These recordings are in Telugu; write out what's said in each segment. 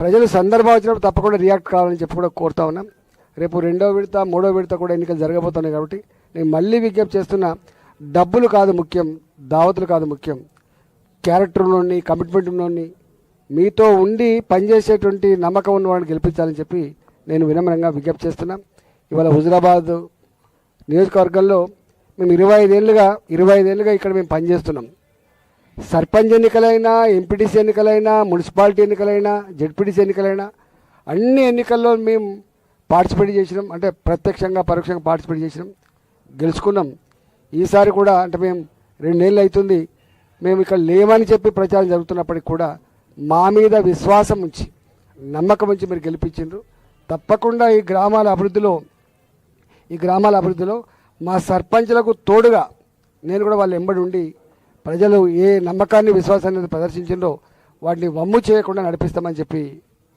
ప్రజలు సందర్భం వచ్చినప్పుడు తప్పకుండా రియాక్ట్ కావాలని చెప్పి కూడా కోరుతా ఉన్నాం. రేపు 2వ విడత 3వ విడత కూడా ఎన్నికలు జరగబోతున్నాయి కాబట్టి నేను మళ్ళీ విజ్ఞప్తి చేస్తున్నా, డబ్బులు కాదు ముఖ్యం, దావతులు కాదు ముఖ్యం, క్యారెక్టర్లోని కమిట్మెంట్లోని మీతో ఉండి పనిచేసేటువంటి నమ్మకం ఉన్న వాడిని గెలిపించాలని చెప్పి నేను వినమ్రంగా విజ్ఞప్తి చేస్తున్నా. ఇవాళ హుజురాబాద్ నియోజకవర్గంలో మేము 25 ఏళ్ళుగా ఇక్కడ మేము పనిచేస్తున్నాం. సర్పంచ్ ఎన్నికలైనా, ఎంపీటీసీ ఎన్నికలైనా, మున్సిపాలిటీ ఎన్నికలైనా, జెడ్పీటీసీ ఎన్నికలైనా అన్ని ఎన్నికల్లో మేము పార్టిసిపేట్ చేసినాం. అంటే ప్రత్యక్షంగా పరోక్షంగా పార్టిసిపేట్ చేసినాం, గెలుచుకున్నాం. ఈసారి కూడా అంటే మేము 2 ఏళ్ళు అవుతుంది మేము ఇక్కడ లేమని చెప్పి ప్రచారం జరుగుతున్నప్పటికి కూడా మా మీద విశ్వాసం ఉంచి నమ్మకం ఉంచి మీరు గెలిపించిండ్రు. తప్పకుండా ఈ గ్రామాల అభివృద్ధిలో మా సర్పంచ్లకు తోడుగా నేను కూడా వాళ్ళ ఎంబడి ఉండి ప్రజలు ఏ నమ్మకాన్ని విశ్వాసాన్ని ప్రదర్శించిందో వాటిని వమ్ము చేయకుండా నడిపిస్తామని చెప్పి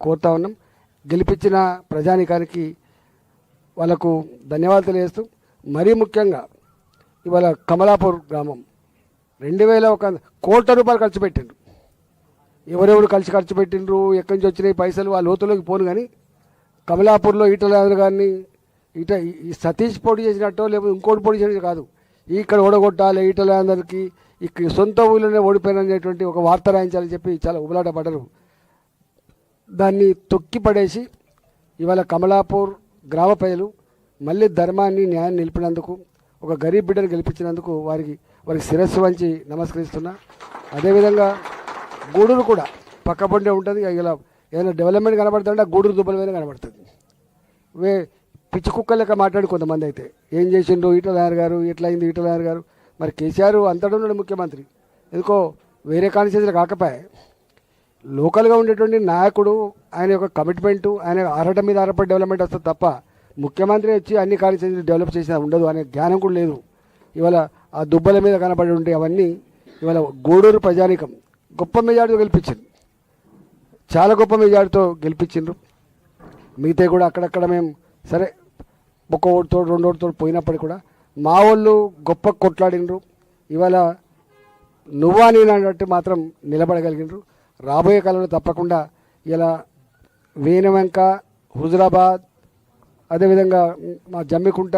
కోరుతా ఉన్నాం. గెలిపించిన ప్రజానికానికి వాళ్ళకు ధన్యవాదాలు తెలియజేస్తూ, మరీ ముఖ్యంగా ఇవాళ కమలాపూర్ గ్రామం 2001 కోట్ల రూపాయలు ఖర్చు పెట్టిండ్రు. ఎవరెవరు ఖర్చు పెట్టిండ్రు, ఎక్కడి నుంచి వచ్చినాయి పైసలు ఆ లోతులోకి పోను. కానీ కమలాపూర్లో ఈటల గారిని ఈ సతీష్ పోటీ చేసినట్టో లేకపోతే ఇంకోటి పోటీ చేసినట్టు కాదు, ఇక్కడ ఓడగొట్టాలి ఈటలందరికీ, ఇక్కడ సొంత ఊళ్ళోనే ఓడిపోయినటువంటి ఒక వార్త రాయించాలని చెప్పి చాలా ఉబలాట పడ్డరు. దాన్ని తొక్కి పడేసి ఇవాళ కమలాపూర్ గ్రామ ప్రజలు మళ్ళీ ధర్మాన్ని న్యాయాన్ని నిలిపినందుకు, ఒక గరీబ్ బిడ్డను గెలిపించినందుకు వారికి శిరస్సు వంచి నమస్కరిస్తున్నా. అదేవిధంగా గూడూరు కూడా పక్కపొంటే ఉంటుంది. ఇలా ఏదైనా డెవలప్మెంట్ కనబడుతుంటే గూడూరు దుబ్బల మీద కనబడుతుంది. పిచ్చి కుక్క లెక్క మాట్లాడి కొంతమంది అయితే ఏం చేసిండ్రు ఈటలనాయర్ గారు, ఎట్లా అయింది ఈటలనాయర్ గారు. మరి కేసీఆర్ అంతటా ఉన్నాడు ముఖ్యమంత్రి, ఎందుకో వేరే కాన్స్టిట్యూన్సీలు కాకపోయా. లోకల్గా ఉండేటువంటి నాయకుడు ఆయన యొక్క కమిట్మెంటు, ఆయన ఆరాటం మీద ఆధారపడి డెవలప్మెంట్ వస్తుంది తప్ప ముఖ్యమంత్రి వచ్చి అన్ని కాన్స్టిట్యూన్సీలు డెవలప్ చేసినా ఉండదు అనే జ్ఞానం కూడా లేదు. ఇవాళ ఆ దుబ్బల మీద కనబడి ఉంటే అవన్నీ ఇవాళ గూడూరు ప్రజానికం గొప్ప మెజార్టీతో గెలిపించింది, చాలా గొప్ప మెజార్టీతో గెలిపించిండ్రు. మిగతా కూడా అక్కడక్కడ మేము సరే ఒక్క ఓటుతో 2 ఓటుతో పోయినప్పటికీ కూడా మా వాళ్ళు గొప్ప కొట్లాడినరు. ఇవాళ నువ్వా నేను అన్నట్టు మాత్రం నిలబడగలిగినరు. రాబోయే కాలంలో తప్పకుండా ఇలా వేనవంక, హుజురాబాద్, అదేవిధంగా మా జమ్మికుంట